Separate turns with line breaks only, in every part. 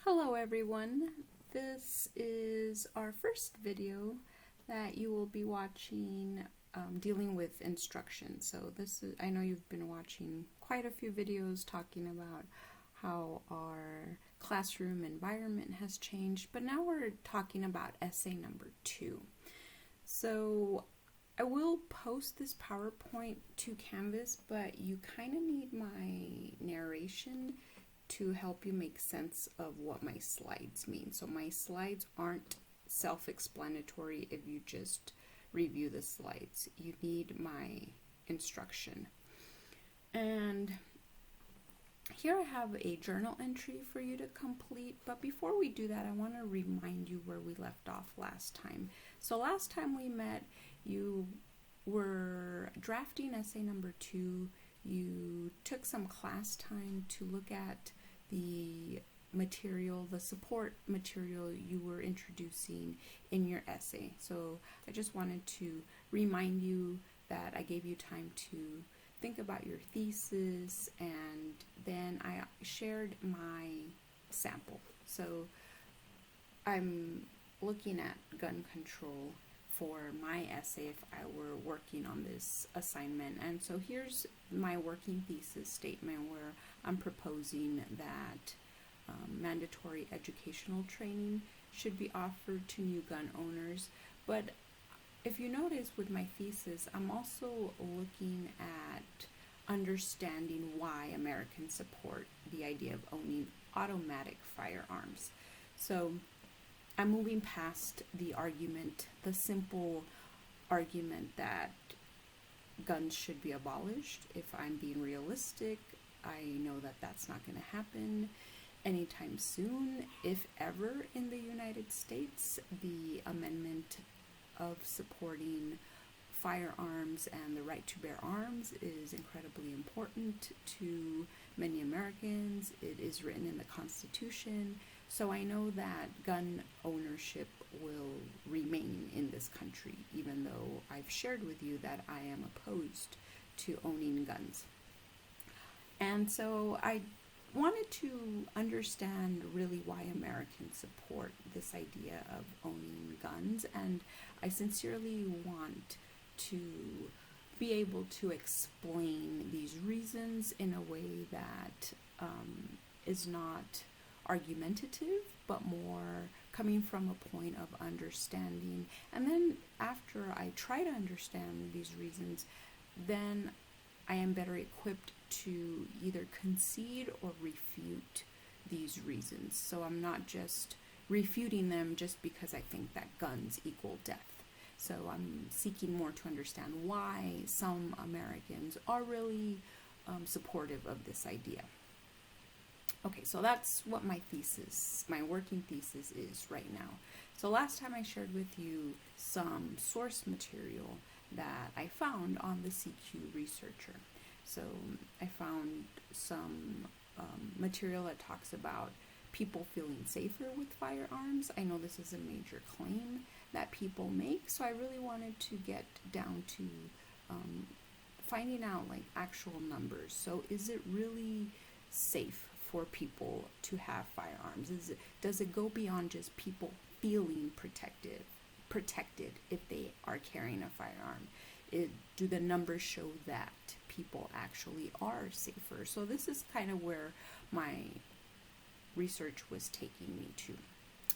Hello everyone, this is our first video that you will be watching dealing with instruction. So I know you've been watching quite a few videos talking about how our classroom environment has changed, but now we're talking about essay number 2. So I will post this PowerPoint to Canvas, but you kind of need my narration to help you make sense of what my slides mean. So my slides aren't self-explanatory if you just review the slides. You need my instruction. And here I have a journal entry for you to complete, but before we do that, I want to remind you where we left off last time. So last time we met, you were drafting essay number 2. You took some class time to look at the material, the support material you were introducing in your essay. So I just wanted to remind you that I gave you time to think about your thesis, and then I shared my sample. So I'm looking at gun control for my essay if I were working on this assignment. And so here's my working thesis statement where I'm proposing that mandatory educational training should be offered to new gun owners. But if you notice with my thesis, I'm also looking at understanding why Americans support the idea of owning automatic firearms. So I'm moving past the argument, the simple argument that guns should be abolished. If I'm being realistic, I know that that's not going to happen anytime soon. If ever in the United States, the amendment of supporting firearms and the right to bear arms is incredibly important to many Americans. It is written in the Constitution. So I know that gun ownership will remain in this country, even though I've shared with you that I am opposed to owning guns. And so I wanted to understand really why Americans support this idea of owning guns, and I sincerely want to be able to explain these reasons in a way that is not argumentative, but more coming from a point of understanding. And then after I try to understand these reasons, then I am better equipped to either concede or refute these reasons. So I'm not just refuting them just because I think that guns equal death. So I'm seeking more to understand why some Americans are really supportive of this idea. Okay, so that's what my thesis, my working thesis is right now. So last time I shared with you some source material that I found on the CQ Researcher. So I found some material that talks about people feeling safer with firearms. I know this is a major claim that people make, so I really wanted to get down to finding out like actual numbers. So is it really safe for people to have firearms? Does it go beyond just people feeling protected if they are carrying a firearm? Do the numbers show that people actually are safer? So this is kind of where my research was taking me to.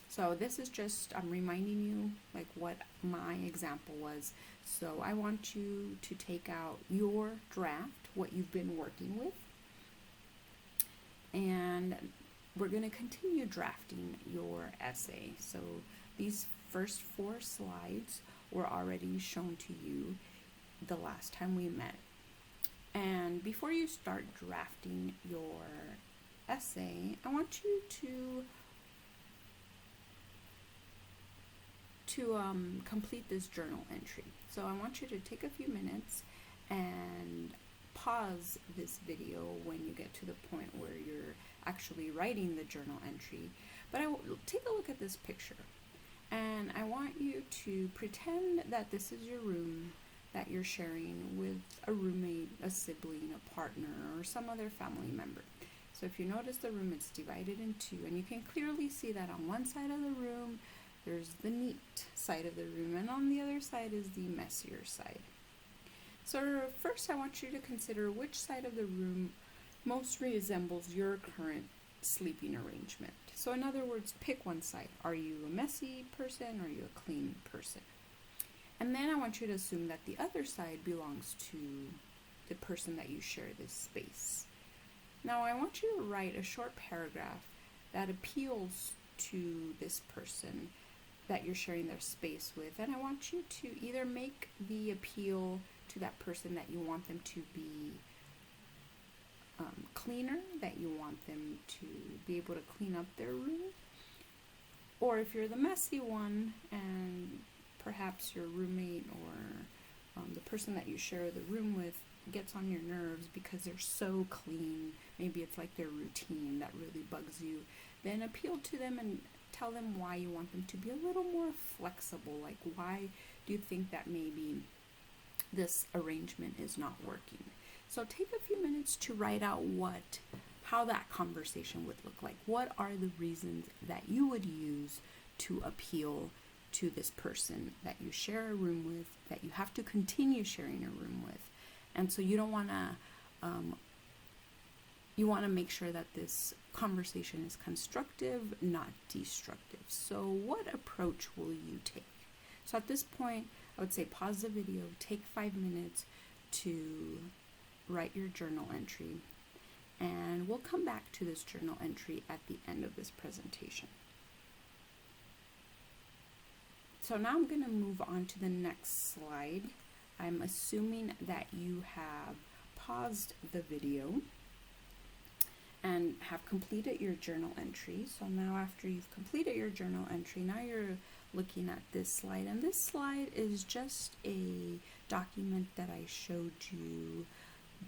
So this is just, I'm reminding you like what my example was. So I want you to take out your draft, what you've been working with, and we're going to continue drafting your essay. So these first 4 slides were already shown to you the last time we met. And before you start drafting your essay, I want you to complete this journal entry. So I want you to take a few minutes and pause this video when you get to the point where you're actually writing the journal entry. But take a look at this picture, and I want you to pretend that this is your room that you're sharing with a roommate, a sibling, a partner, or some other family member. So if you notice the room, it's divided in two, and you can clearly see that on one side of the room, there's the neat side of the room, and on the other side is the messier side. So first I want you to consider which side of the room most resembles your current sleeping arrangement. So in other words, pick one side. Are you a messy person or are you a clean person? And then I want you to assume that the other side belongs to the person that you share this space. Now I want you to write a short paragraph that appeals to this person that you're sharing their space with, and I want you to either make the appeal to that person that you want them to be cleaner, that you want them to be able to clean up their room, or if you're the messy one and perhaps your roommate or the person that you share the room with gets on your nerves because they're so clean, maybe it's like their routine that really bugs you, then appeal to them and tell them why you want them to be a little more flexible. Like, why do you think that maybe this arrangement is not working? So take a few minutes to write out how that conversation would look like. What are the reasons that you would use to appeal to this person that you share a room with, that you have to continue sharing a room with? And so you don't want to, you want to make sure that this conversation is constructive, not destructive. So what approach will you take? So at this point, I would say pause the video, take 5 minutes to write your journal entry, and we'll come back to this journal entry at the end of this presentation. So now I'm going to move on to the next slide. I'm assuming that you have paused the video and have completed your journal entry. So now after you've completed your journal entry, now you're looking at this slide, and this slide is just a document that I showed you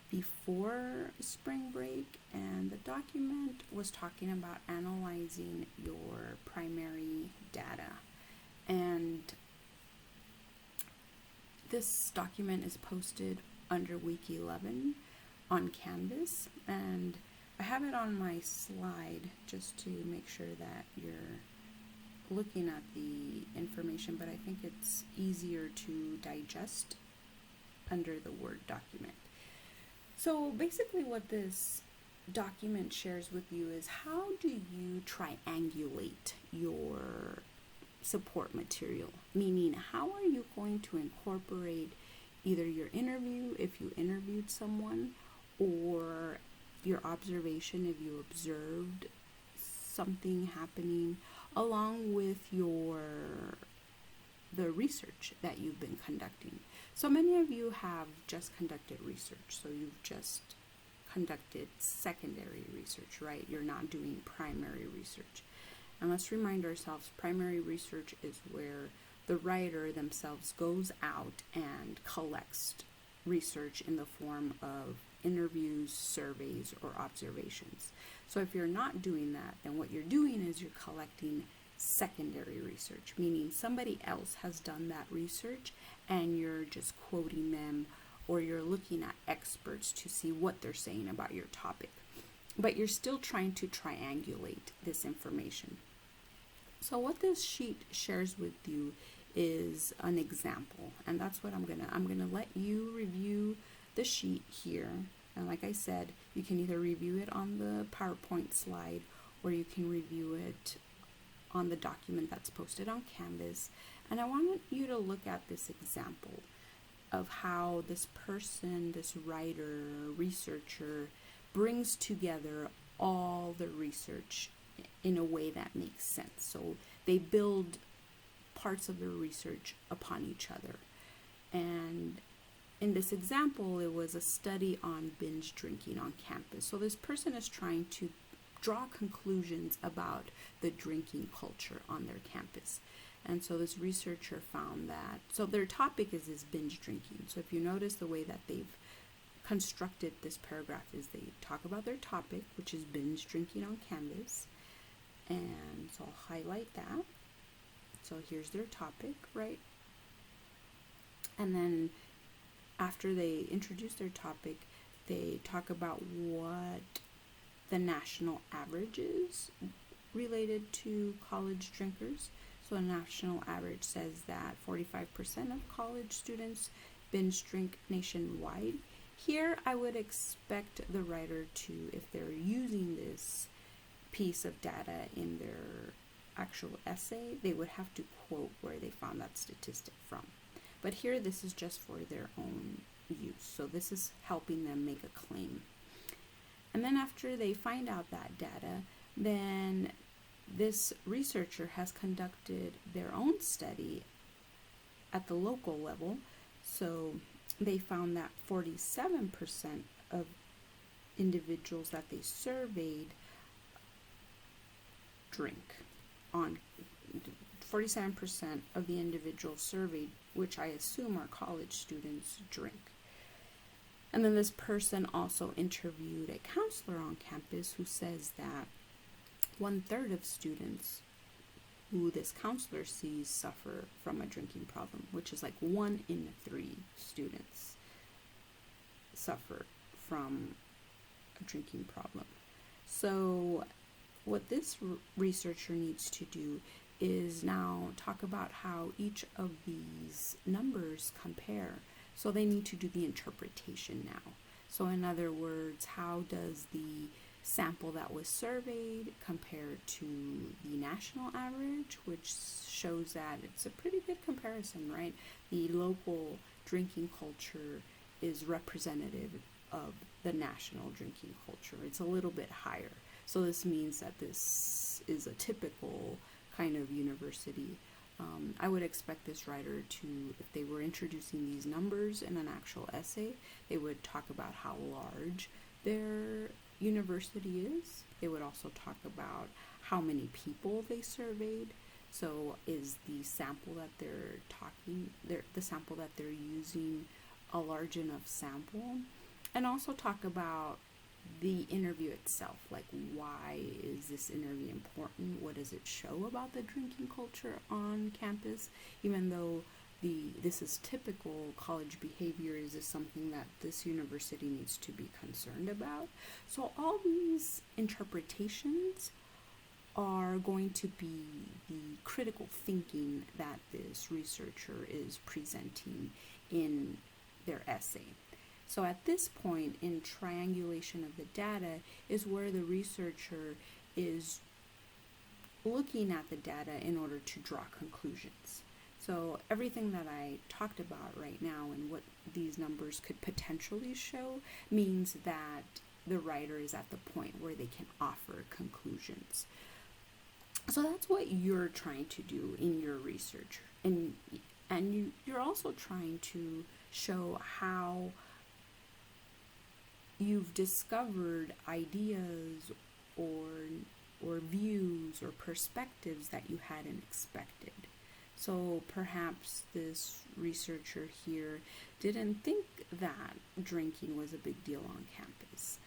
before spring break, and the document was talking about analyzing your primary data. And this document is posted under week 11 on Canvas, and I have it on my slide just to make sure that you're looking at the information, but I think it's easier to digest under the Word document. So basically what this document shares with you is how do you triangulate your support material, meaning how are you going to incorporate either your interview if you interviewed someone, or your observation if you observed something happening, along with the research that you've been conducting. So many of you have just conducted research, so you've just conducted secondary research, right? You're not doing primary research. And let's remind ourselves, primary research is where the writer themselves goes out and collects research in the form of interviews, surveys, or observations. So if you're not doing that, then what you're doing is you're collecting secondary research, meaning somebody else has done that research and you're just quoting them, or you're looking at experts to see what they're saying about your topic. But you're still trying to triangulate this information. So what this sheet shares with you is an example, and that's what I'm gonna let you review the sheet here. And like I said, you can either review it on the PowerPoint slide or you can review it on the document that's posted on Canvas. And I want you to look at this example of how this person, this writer, researcher, brings together all the research in a way that makes sense. So they build parts of their research upon each other. And in this example, it was a study on binge drinking on campus. So this person is trying to draw conclusions about the drinking culture on their campus. And so this researcher found that, so their topic is binge drinking. So if you notice the way that they've constructed this paragraph is they talk about their topic, which is binge drinking on campus. And so I'll highlight that. So here's their topic, right? And then after they introduce their topic, they talk about what the national averages related to college drinkers. So a national average says that 45% of college students binge drink nationwide. Here, I would expect the writer to, if they're using this piece of data in their actual essay, they would have to quote where they found that statistic from. But here, this is just for their own use. So this is helping them make a claim. And then after they find out that data, then this researcher has conducted their own study at the local level. So they found that 47% of individuals that they surveyed drink. On 47% of the individuals surveyed, which I assume are college students, drink. And then this person also interviewed a counselor on campus who says that 1/3 of students who this counselor sees suffer from a drinking problem, which is like 1 in 3 students suffer from a drinking problem. So what this researcher needs to do is now talk about how each of these numbers compare. So they need to do the interpretation now. So in other words, how does the sample that was surveyed compare to the national average, which shows that it's a pretty good comparison, right? The local drinking culture is representative of the national drinking culture. It's a little bit higher. So this means that this is a typical kind of university. I would expect this writer to, if they were introducing these numbers in an actual essay, they would talk about how large their university is. They would also talk about how many people they surveyed. So is the sample that the sample that they're using a large enough sample? And also talk about the interview itself, like why is this interview important? What does it show about the drinking culture on campus? Even though this is typical college behavior, is this something that this university needs to be concerned about? So all these interpretations are going to be the critical thinking that this researcher is presenting in their essay. So at this point in triangulation of the data is where the researcher is looking at the data in order to draw conclusions. So everything that I talked about right now and what these numbers could potentially show means that the writer is at the point where they can offer conclusions. So that's what you're trying to do in your research. And you're also trying to show how you've discovered ideas or views or perspectives that you hadn't expected. So perhaps this researcher here didn't think that drinking was a big deal on campus.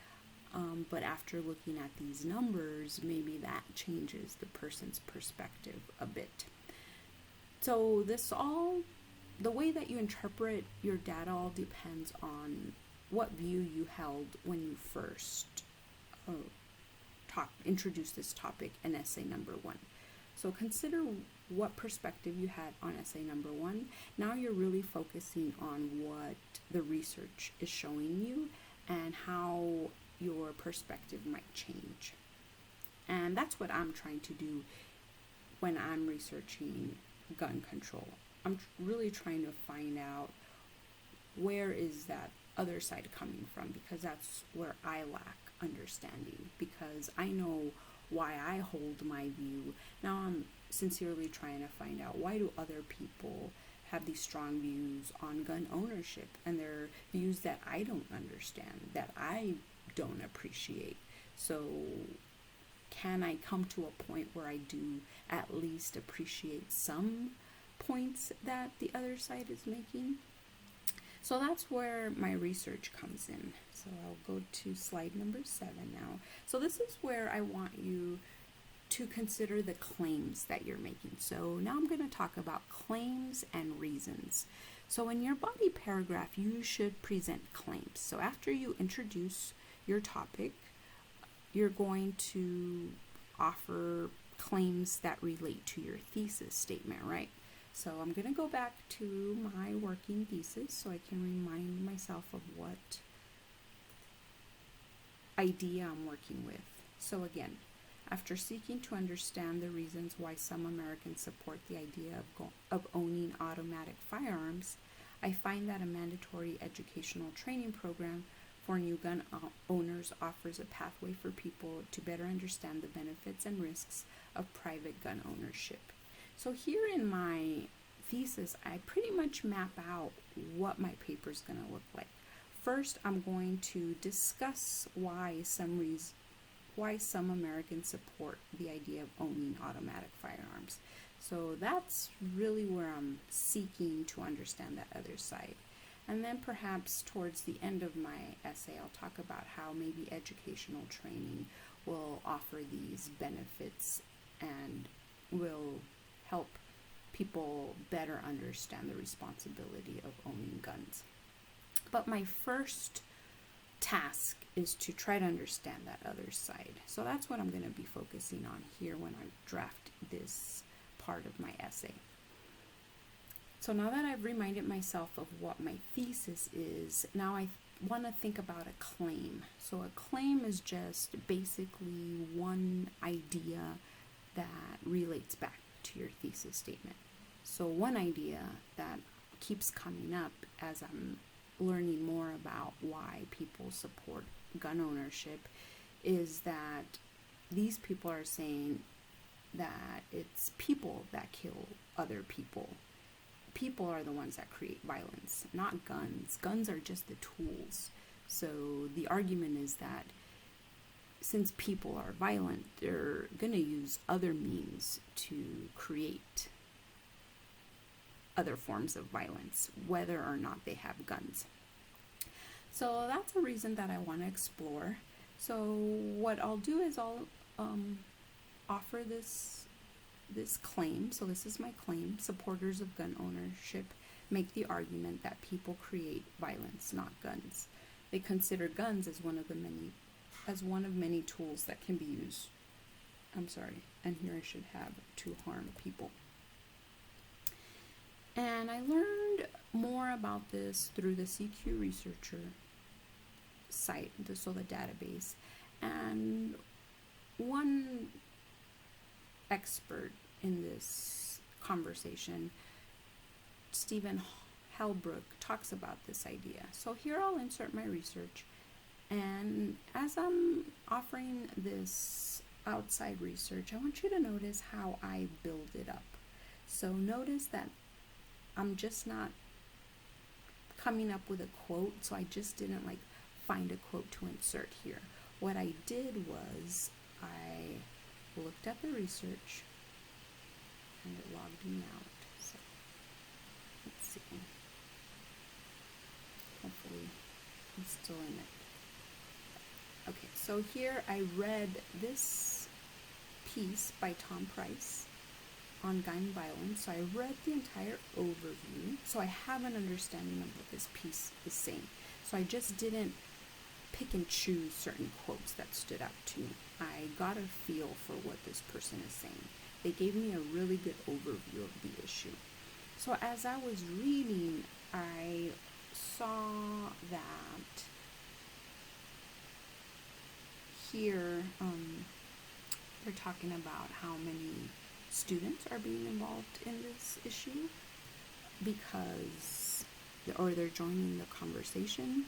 But after looking at these numbers, maybe that changes the person's perspective a bit. So the way that you interpret your data all depends on what view you held when you first introduced this topic in essay number 1. So consider what perspective you had on essay number 1. Now you're really focusing on what the research is showing you and how your perspective might change. And that's what I'm trying to do when I'm researching gun control. I'm really trying to find out where is that other side coming from, because that's where I lack understanding, because I know why I hold my view. Now I'm sincerely trying to find out, why do other people have these strong views on gun ownership, and they're views that I don't understand, that I don't appreciate. So can I come to a point where I do at least appreciate some points that the other side is making? So that's where my research comes in. So I'll go to slide number 7 now. So this is where I want you to consider the claims that you're making. So now I'm going to talk about claims and reasons. So in your body paragraph, you should present claims. So after you introduce your topic, you're going to offer claims that relate to your thesis statement, right? So I'm going to go back to my working thesis so I can remind myself of what idea I'm working with. So again, after seeking to understand the reasons why some Americans support the idea of owning automatic firearms, I find that a mandatory educational training program for new gun owners offers a pathway for people to better understand the benefits and risks of private gun ownership. So here in my thesis, I pretty much map out what my paper is going to look like. First, I'm going to discuss why some Americans support the idea of owning automatic firearms. So that's really where I'm seeking to understand that other side. And then perhaps towards the end of my essay, I'll talk about how maybe educational training will offer these benefits and will help people better understand the responsibility of owning guns. But my first task is to try to understand that other side. So that's what I'm going to be focusing on here when I draft this part of my essay. So now that I've reminded myself of what my thesis is, now I want to think about a claim. So a claim is just basically one idea that relates back to your thesis statement. So one idea that keeps coming up as I'm learning more about why people support gun ownership is that these people are saying that it's people that kill other people. People are the ones that create violence, not guns. Guns are just the tools. So the argument is that since people are violent, they're going to use other means to create other forms of violence, whether or not they have guns. So that's a reason that I want to explore. So what I'll do is I'll offer this claim. So this is my claim. Supporters of gun ownership make the argument that people create violence, not guns. They consider guns as one of many tools that can be used. And here I should have to harm people. And I learned more about this through the CQ Researcher site, the database. And one expert in this conversation, Stephen Halbrook, talks about this idea. So here I'll insert my research. And as I'm offering this outside research, I want you to notice how I build it up. So notice that I'm just not coming up with a quote, so I just didn't find a quote to insert here. What I did was I looked at the research and it logged me out. So let's see. Hopefully it's still in it. Okay, so here I read this piece by Tom Price on gun violence. So I read the entire overview, so I have an understanding of what this piece is saying. So I just didn't pick and choose certain quotes that stood out to me. I got a feel for what this person is saying. They gave me a really good overview of the issue. So as I was reading, I saw that here they're talking about how many students are being involved in this issue they're joining the conversation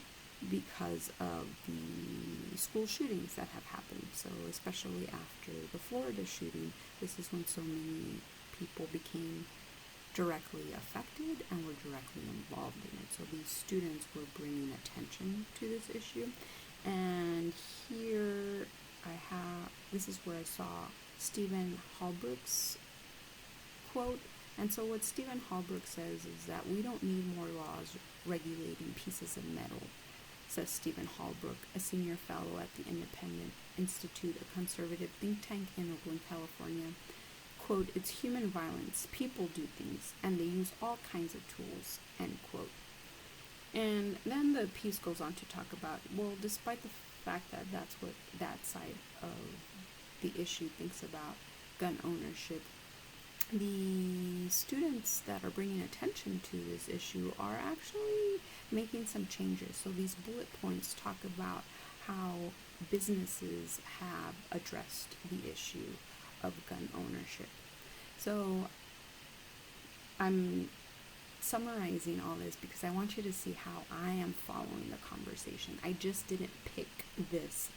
because of the school shootings that have happened. So especially after the Florida shooting, this is when so many people became directly affected and were directly involved in it. So these students were bringing attention to this issue. And here this is where I saw Stephen Halbrook's quote. And so what Stephen Halbrook says is that we don't need more laws regulating pieces of metal, says Stephen Halbrook, a senior fellow at the Independent Institute, a conservative think tank in Oakland, California. Quote, it's human violence. People do things, and they use all kinds of tools, end quote. And then the piece goes on to talk about, well, despite the fact that that's what that side of the issue thinks about gun ownership. The students that are bringing attention to this issue are actually making some changes. So these bullet points talk about how businesses have addressed the issue of gun ownership. So I'm summarizing all this because I want you to see how I am following the conversation. I just didn't pick this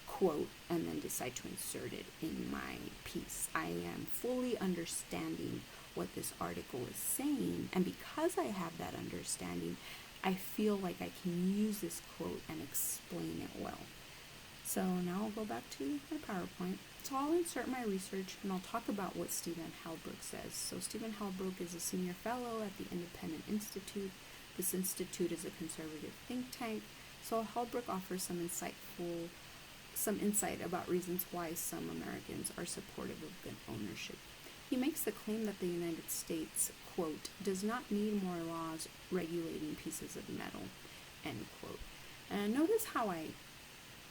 quote and then decide to insert it in my piece. I am fully understanding what this article is saying, and because I have that understanding, I feel like I can use this quote and explain it well. So now I'll go back to my PowerPoint. So I'll insert my research and I'll talk about what Stephen Halbrook says. So Stephen Halbrook is a senior fellow at the Independent Institute. This institute is a conservative think tank. So Halbrook offers some insight about reasons why some Americans are supportive of gun ownership. He makes the claim that the United States, quote, does not need more laws regulating pieces of metal, end quote. And notice how I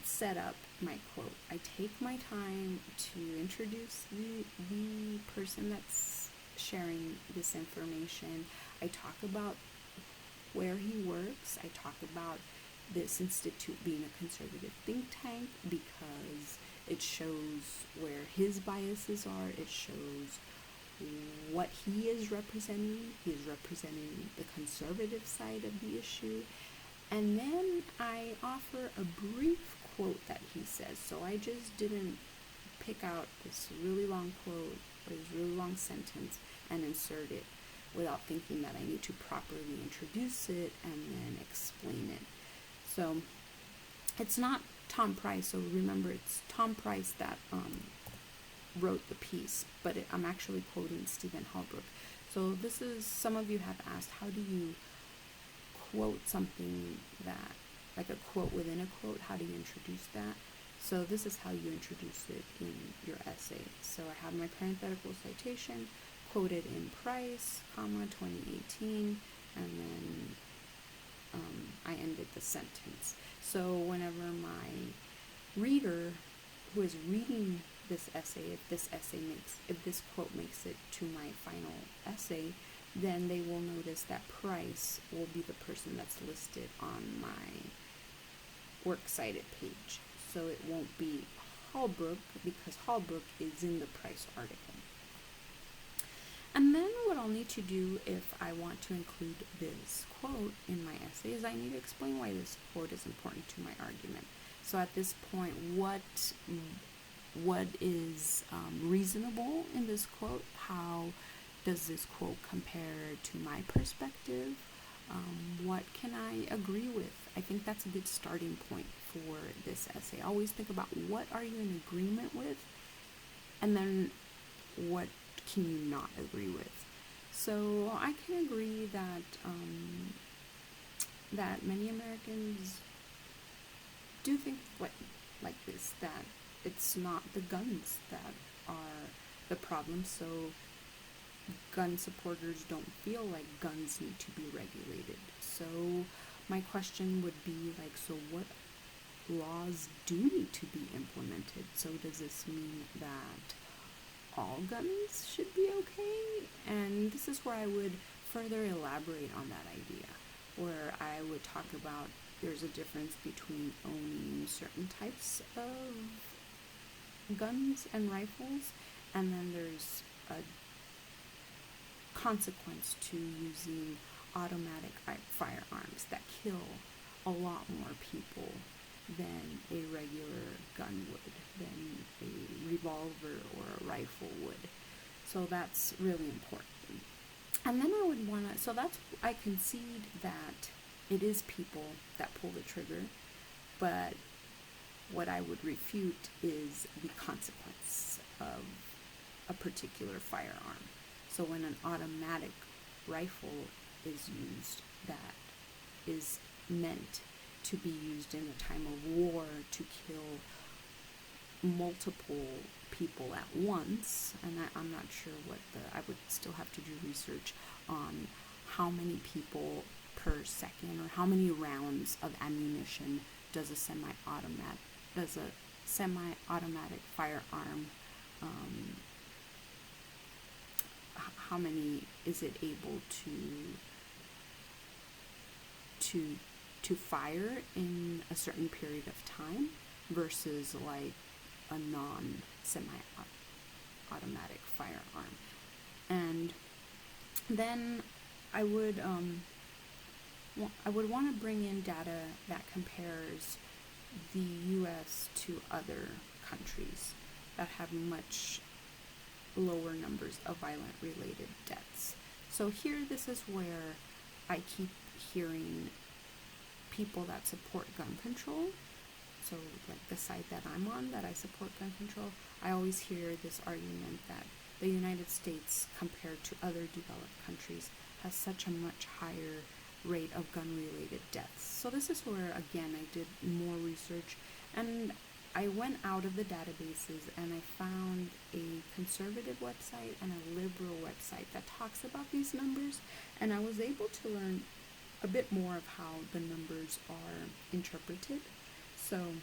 set up my quote. I take my time to introduce the person that's sharing this information. I talk about where he works. I talk about this institute being a conservative think tank because it shows where his biases are. It shows what he is representing. He is representing the conservative side of the issue. And then I offer a brief quote that he says. So I just didn't pick out this really long quote or this really long sentence and insert it without thinking that I need to properly introduce it and then explain it. So it's not Tom Price. So remember, it's Tom Price that wrote the piece, but I'm actually quoting Stephen Halbrook. So this is, some of you have asked, how do you quote something that, like a quote within a quote, how do you introduce that? So this is how you introduce it in your essay. So I have my parenthetical citation, quoted in Price, comma, 2018, and then I ended the sentence. So whenever my reader who is reading this essay, if this quote makes it to my final essay, then they will notice that Price will be the person that's listed on my works cited page. So it won't be Halbrook because Halbrook is in the Price article. And then what I'll need to do if I want to include this quote in my essay is I need to explain why this quote is important to my argument. So at this point, what is reasonable in this quote? How does this quote compare to my perspective? What can I agree with? I think that's a good starting point for this essay. Always think about what are you in agreement with, and then what can you not agree with. So I can agree that that many Americans do think like this, that it's not the guns that are the problem. So gun supporters don't feel like guns need to be regulated. So my question would be like, so what laws do need to be implemented? So does this mean that all guns should be okay? And this is where I would further elaborate on that idea, where I would talk about there's a difference between owning certain types of guns and rifles, and then there's a consequence to using automatic firearms that kill a lot more people than a regular gun would, than a revolver or a rifle would. So that's really important. And then I would want to, so that's, I concede that it is people that pull the trigger, but what I would refute is the consequence of a particular firearm. So when an automatic rifle is used, that is meant to be used in a time of war to kill multiple people at once, and I'm not sure I would still have to do research on how many people per second or how many rounds of ammunition does a semi-automatic does a semi-automatic firearm, how many is it able to fire in a certain period of time versus like a non-semi-automatic firearm. And then I would want to bring in data that compares the U.S. to other countries that have much lower numbers of violent related deaths. So here, this is where I keep hearing people that support gun control. So like the site that I'm on, that I support gun control, I always hear this argument that the United States compared to other developed countries has such a much higher rate of gun-related deaths. So this is where, again, I did more research, and I went out of the databases and I found a conservative website and a liberal website that talks about these numbers, and I was able to learn a bit more of how the numbers are interpreted. So I'm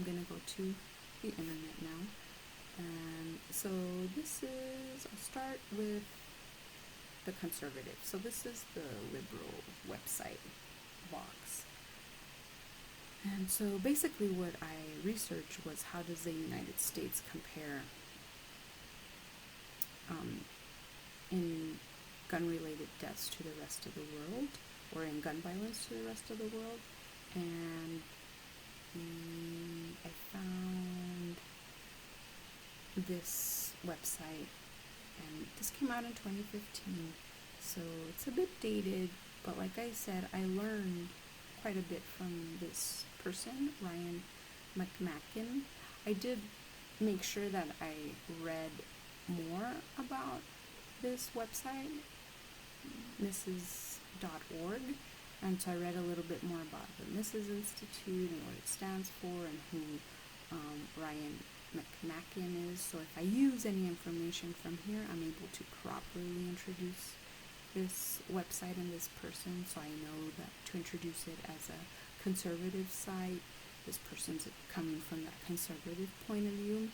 going to go to the internet now. And so this is, I'll start with the conservative. So this is the liberal website box. And so basically what I researched was, how does the United States compare in gun-related deaths to the rest of the world, or in gun violence to the rest of the world. And I found this website, and this came out in 2015, so it's a bit dated, but like I said, I learned quite a bit from this person, Ryan McMacken. I did make sure that I read more about this website, Mrs.org, and so I read a little bit more about the Mrs. Institute and what it stands for, and who Ryan McMacken is. So if I use any information from here, I'm able to properly introduce this website and this person, so I know that to introduce it as a conservative site. This person's coming from that conservative point of view.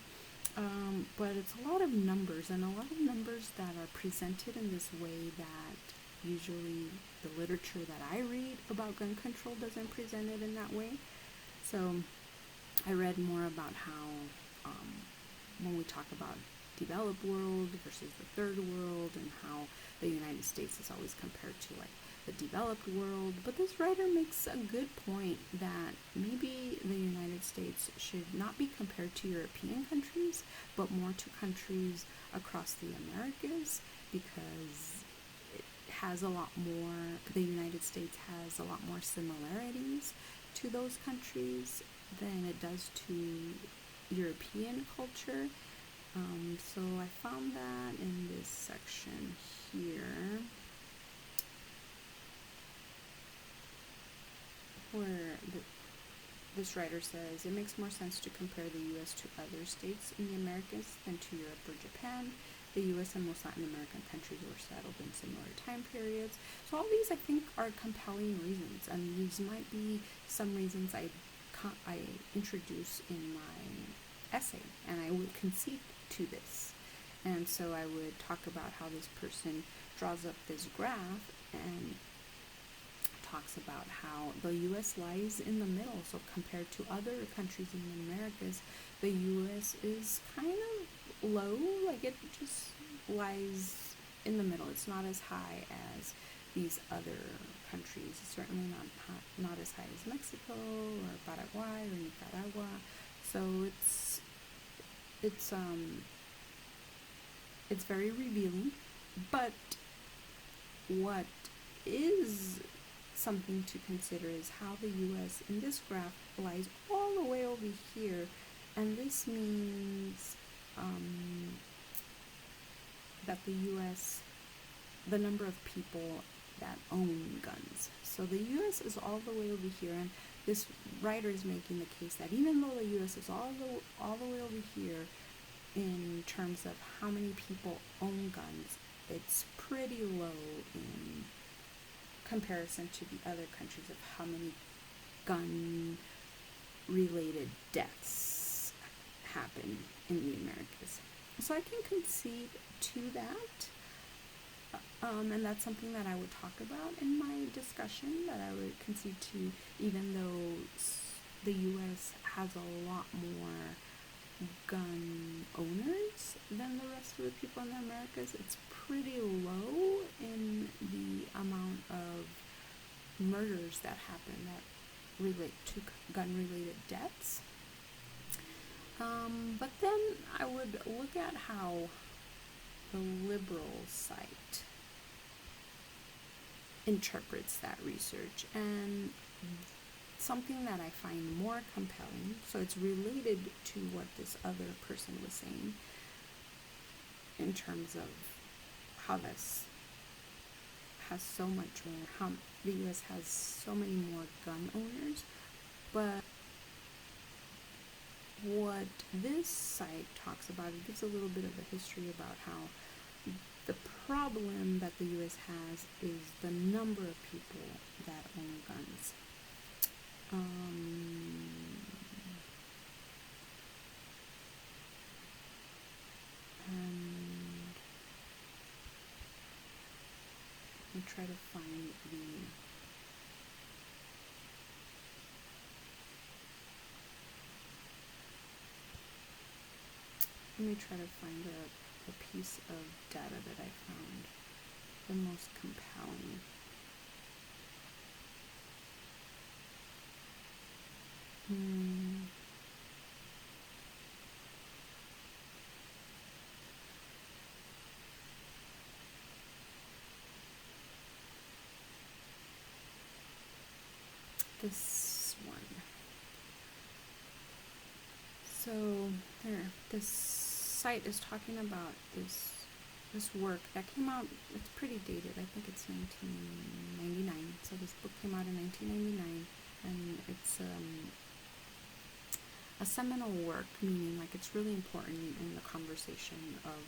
But it's a lot of numbers, and a lot of numbers that are presented in this way that usually the literature that I read about gun control doesn't present it in that way. So I read more about how when we talk about developed world versus the third world, and how the United States is always compared to like the developed world. But this writer makes a good point that maybe the United States should not be compared to European countries, but more to countries across the Americas, because it has a lot more, the United States has a lot more similarities to those countries than it does to European culture. So I found that in this section here, where this writer says, it makes more sense to compare the U.S. to other states in the Americas than to Europe or Japan. The U.S. and most Latin American countries were settled in similar time periods. So all these, I think, are compelling reasons, and these might be some reasons I introduce in my essay, and I would concede to this. And so I would talk about how this person draws up this graph and talks about how the U.S. lies in the middle. So compared to other countries in the Americas, the U.S. is kind of low, like it just lies in the middle. It's not as high as these other countries. It's certainly not as high as Mexico or Paraguay or Nicaragua. So it's very revealing. But what is something to consider is how the U.S. in this graph lies all the way over here, and this means that the U.S., the number of people that own guns. So the U.S. is all the way over here, and this writer is making the case that even though the U.S. is all the way over here in terms of how many people own guns, it's pretty low in comparison to the other countries of how many gun related deaths happen in the Americas. So I can concede to that. And that's something that I would talk about in my discussion, that I would concede to, even though the U.S. has a lot more gun owners than the rest of the people in the Americas. It's pretty low in the amount of murders that happen that relate to gun-related deaths. But then I would look at how the liberal site interprets that research, and something that I find more compelling, so it's related to what this other person was saying in terms of how this has so much more, how the U.S. has so many more gun owners, but what this site talks about, it gives a little bit of a history about how the problem that the U.S. has is the number of people that own guns. And let me try to find a piece of data that I found the most compelling. This one. So there, this site is talking about this work that came out. It's pretty dated. I think it's 1999. So this book came out in 1999, and it's a seminal work, meaning like it's really important in the conversation of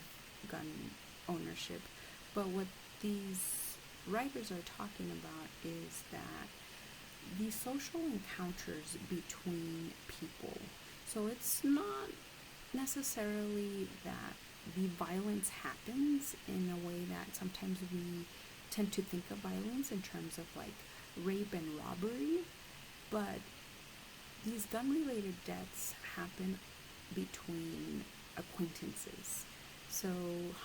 gun ownership. But what these writers are talking about is that the social encounters between people. So it's not necessarily that the violence happens in a way that sometimes we tend to think of violence in terms of like rape and robbery, but these gun-related deaths happen between acquaintances. So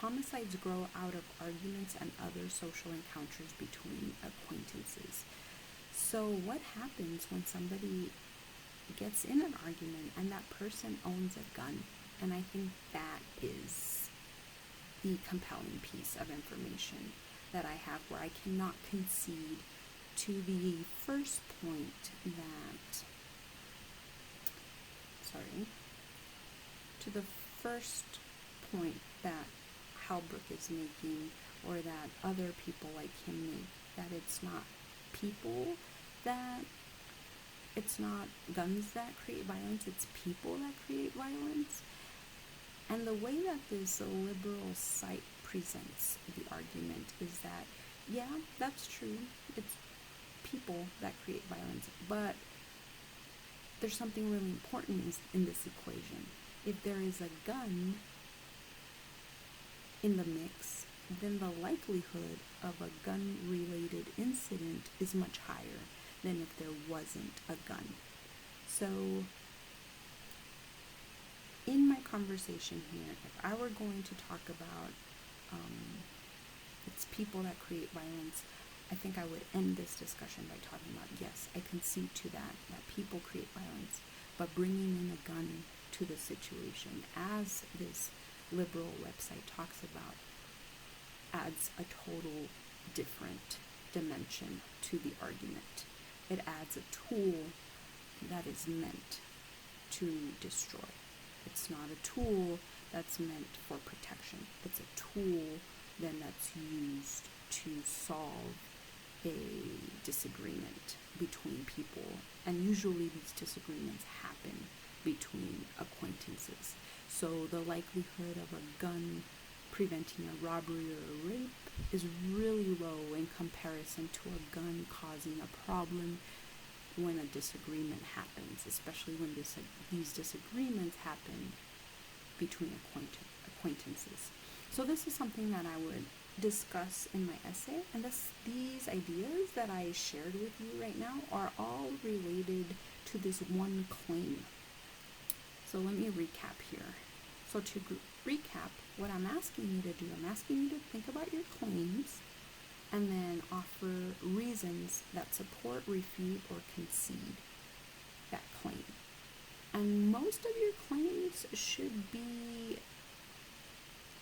homicides grow out of arguments and other social encounters between acquaintances. So what happens when somebody gets in an argument and that person owns a gun? And I think that is the compelling piece of information that I have, where I cannot concede to the first point that, to the first point that Halbrook is making, or that other people like him make, that it's not people that, it's not guns that create violence, it's people that create violence. And the way that this liberal site presents the argument is that, yeah, that's true, it's people that create violence, but there's something really important in this equation. If there is a gun in the mix, then the likelihood of a gun-related incident is much higher than if there wasn't a gun. So in my conversation here, if I were going to talk about it's people that create violence, I think I would end this discussion by talking about, yes, I concede to that people create violence, but bringing in a gun to the situation, as this liberal website talks about, adds a total different dimension to the argument. It adds a tool that is meant to destroy. It's not a tool that's meant for protection. It's a tool then that's used to solve a disagreement between people. And usually these disagreements happen between acquaintances. So the likelihood of a gun preventing a robbery or a rape is really low in comparison to a gun causing a problem when a disagreement happens, especially when these disagreements happen between acquaintances. So this is something that I would discuss in my essay, and these ideas that I shared with you right now are all related to this one claim. So let me recap here. So to recap, what I'm asking you to do, I'm asking you to think about your claims and then offer reasons that support, refute, or concede that claim. And most of your claims should be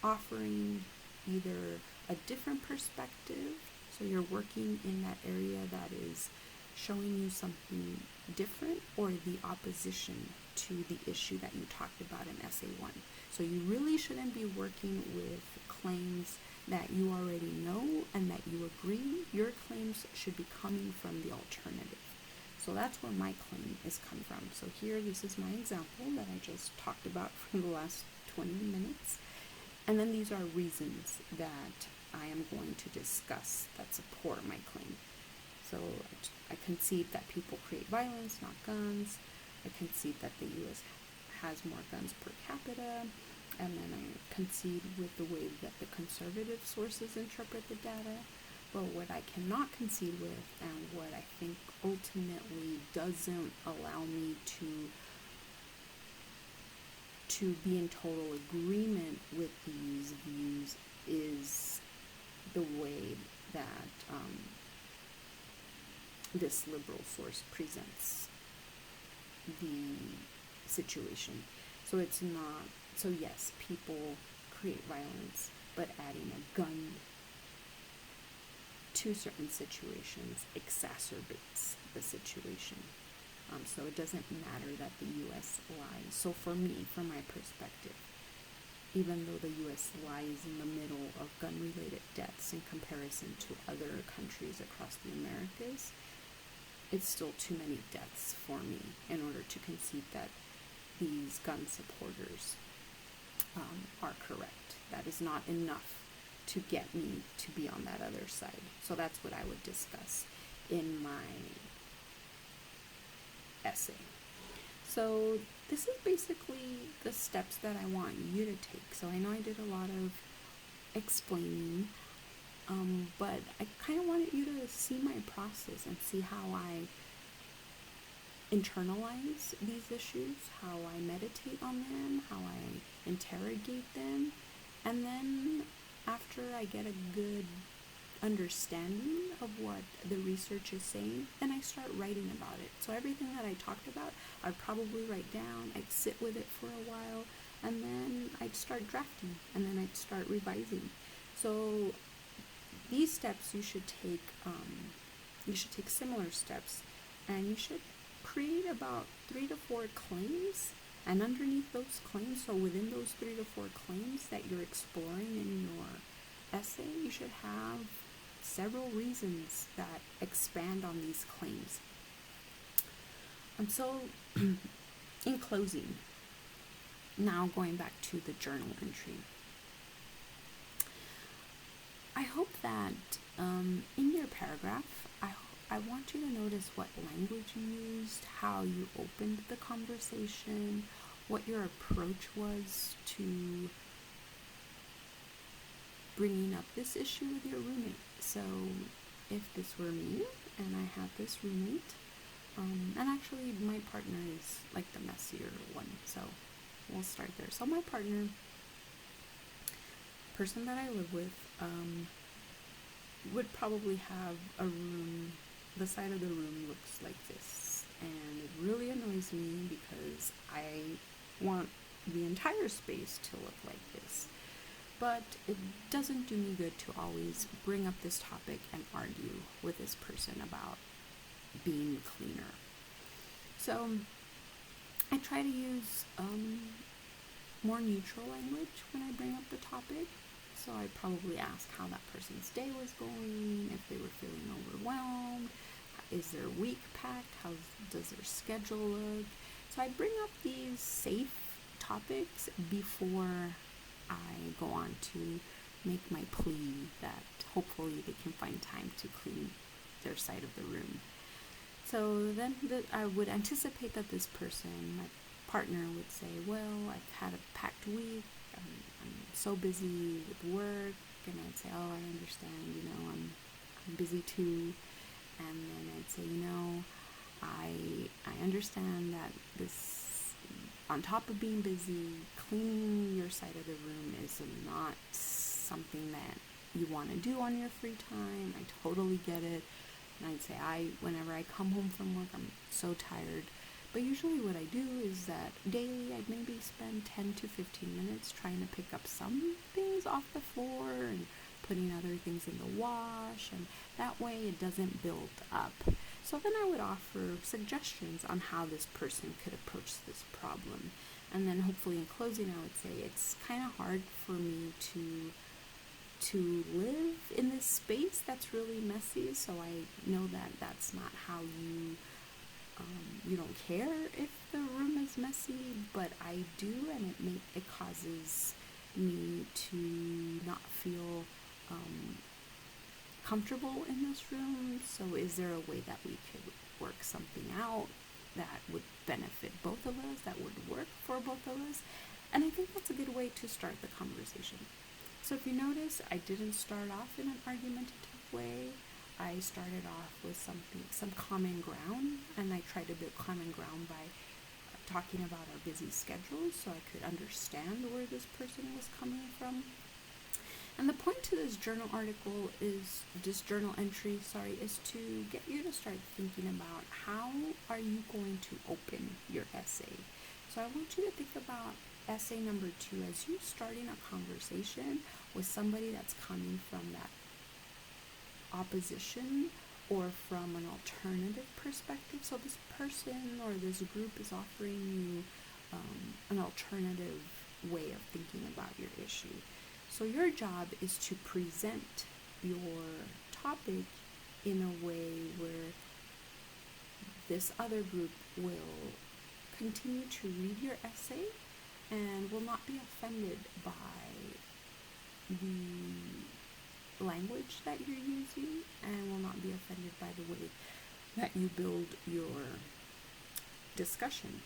offering either a different perspective, so you're working in that area that is showing you something different, or the opposition to the issue that you talked about in essay 1. So you really shouldn't be working with claims that you already know and that you agree. Your claims should be coming from the alternative. So that's where my claim is coming from. So here, this is my example that I just talked about for the last 20 minutes. And then these are reasons that I am going to discuss that support my claim. So I concede that people create violence, not guns. I concede that the U.S. has more guns per capita. And then I concede with the way that the conservative sources interpret the data. But what I cannot concede with, and what I think ultimately doesn't allow me to be in total agreement with these views, is the way that this liberal source presents the situation. So it's not, so yes, people create violence, but adding a gun to certain situations exacerbates the situation. So it doesn't matter that the U.S. lies. So for me, from my perspective, even though the U.S. lies in the middle of gun-related deaths in comparison to other countries across the Americas, it's still too many deaths for me in order to concede that these gun supporters are correct. That is not enough to get me to be on that other side. So that's what I would discuss in my essay. So this is basically the steps that I want you to take. So I know I did a lot of explaining, but I kind of wanted you to see my process and see how I internalize these issues, how I meditate on them, how I interrogate them, and then after I get a good understanding of what the research is saying, then I start writing about it. So everything that I talked about, I'd probably write down, I'd sit with it for a while, and then I'd start drafting, and then I'd start revising. So these steps you should take similar steps, and you should create about 3 to 4 claims, and underneath those claims, so within those 3 to 4 claims that you're exploring in your essay, you should have several reasons that expand on these claims. So in closing, now going back to the journal entry, I hope that in your paragraph, I want you to notice what language you used, how you opened the conversation, what your approach was to bringing up this issue with your roommate. So if this were me and I had this roommate, and actually my partner is like the messier one, so we'll start there. So my partner, person that I live with, would probably have a room, the side of the room looks like this, and it really annoys me because I want the entire space to look like this. But it doesn't do me good to always bring up this topic and argue with this person about being cleaner. So I try to use more neutral language when I bring up the topic. So I probably ask how that person's day was going, if they were feeling overwhelmed, is their week packed, how does their schedule look. So I bring up these safe topics before I go on to make my plea that hopefully they can find time to clean their side of the room. So then I would anticipate that this person, my partner, would say, well, I've had a packed week, I'm so busy with work, and I'd say, oh, I understand, I'm busy too. And then I'd say, I understand that this, on top of being busy, cleaning your side of the room is not something that you want to do on your free time. I totally get it. And I'd say, whenever I come home from work, I'm so tired. But usually what I do is that daily I'd maybe spend 10 to 15 minutes trying to pick up some things off the floor and putting other things in the wash, and that way it doesn't build up. So then I would offer suggestions on how this person could approach this problem. And then hopefully in closing I would say, it's kind of hard for me to live in this space that's really messy, so I know that that's not how you don't care if the room is messy, but I do, and it causes me to not feel comfortable in this room. So is there a way that we could work something out that would benefit both of us, that would work for both of us? And I think that's a good way to start the conversation. So if you notice, I didn't start off in an argumentative way. I started off with some common ground, and I tried to build common ground by talking about our busy schedules so I could understand where this person was coming from. And the point to this journal entry, is to get you to start thinking about how are you going to open your essay. So I want you to think about essay number 2 as you starting a conversation with somebody that's coming from that opposition or from an alternative perspective. So this person or this group is offering you an alternative way of thinking about your issue. So your job is to present your topic in a way where this other group will continue to read your essay and will not be offended by the language that you're using, and will not be offended by the way that you build your discussion.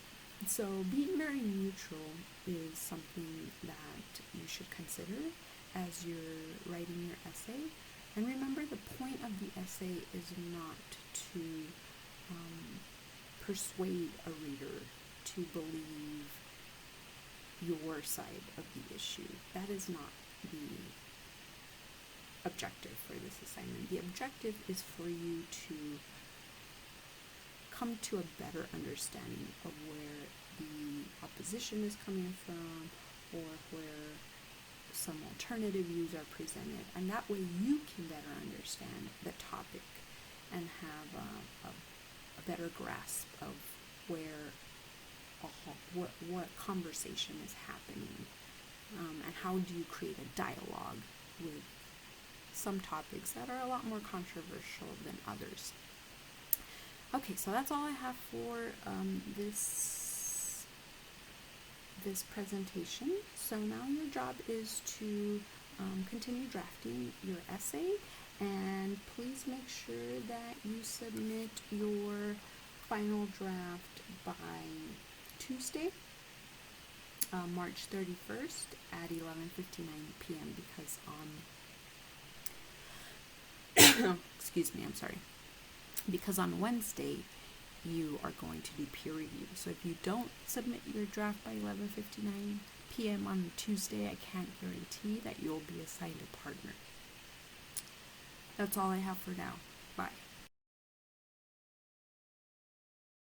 So being very neutral is something that you should consider as you're writing your essay. And remember, the point of the essay is not to persuade a reader to believe your side of the issue. That is not the objective for this assignment. The objective is for you to come to a better understanding of where the opposition is coming from, or where some alternative views are presented, and that way you can better understand the topic and have a better grasp of where what conversation is happening, and how do you create a dialogue with some topics that are a lot more controversial than others. Okay, so that's all I have for this presentation. So now your job is to continue drafting your essay, and please make sure that you submit your final draft by Tuesday, March 31st at 11:59 p.m. because because on Wednesday you are going to do peer review. So if you don't submit your draft by 11:59 p.m. on Tuesday, I can't guarantee that you'll be assigned a partner. That's all I have for now.